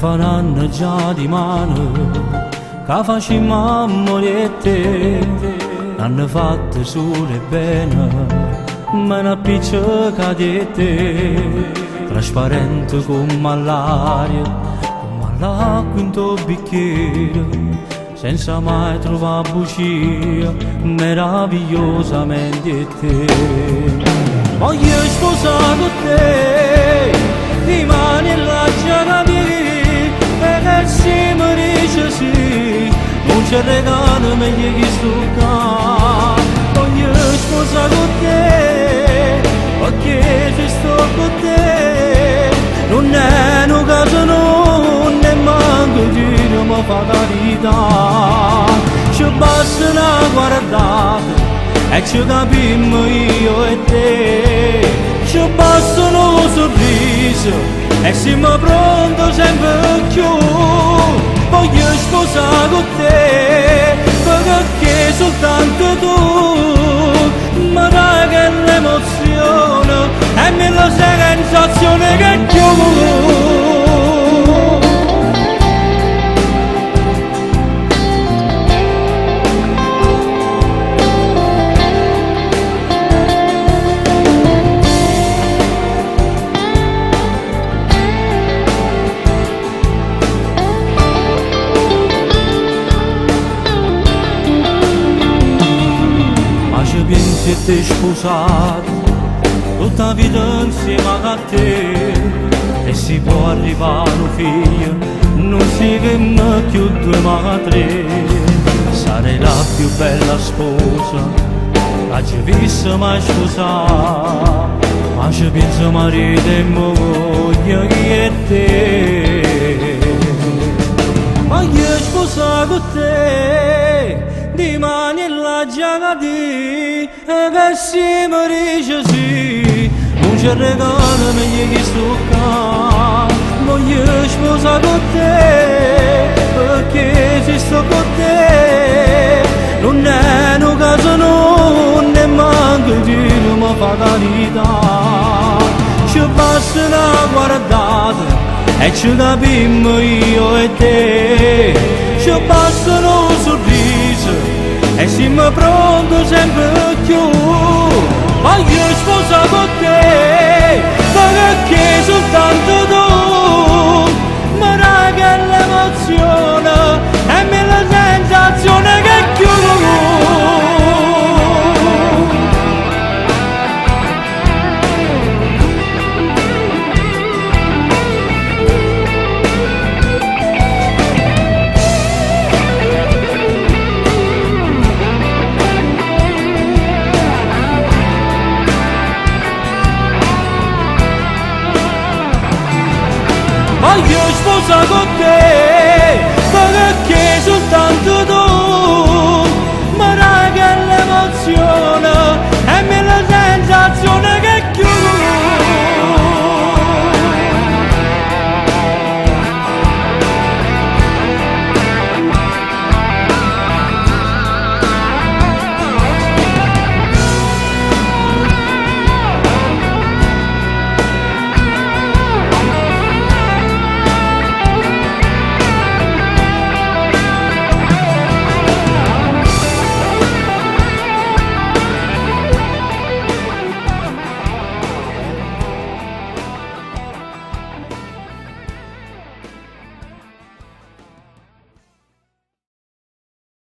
faranno già di mano, che facciamo a morire, hanno fatto sole bene, ma una piccola cadete, trasparente come l'aria, come l'acqua in tuo bicchiere, senza mai trovare bugia, meravigliosamente te. Voglio sposare con te, di mani e la giacca perché se mi dice sì, non c'è regalo meglio che sto qua. Voglio sposare con te, perché se sto con te, non è una casa, non è manco di non mi fa carità. Ci basta una guardata e ci capimmo io e te, ci basta un sorriso e siamo pronti sempre più. Voglio sposare con te, perché soltanto tu mi dai quell'emozione e mi la sensazione che più. Siete sposati, tutta la vita insieme a te, e si può arrivare un figlio, non si chiama più due ma tre. Sarei la più bella sposa, la ci vista mai sposata, ma ci penso marito e moglie che è te. Voglio sposare con te, di mani e la giacca e che si mi dice sì, non c'è regalo meglio che sto qua. Voglio sposare con te, perché se sto con te, non è una casa, non è manco di non mi fa carità. Ci basta una guardata e ci capimmo io e te, ci basta un sorriso e siamo pronti sempre più. Voglio sposare con te, perché soltanto tu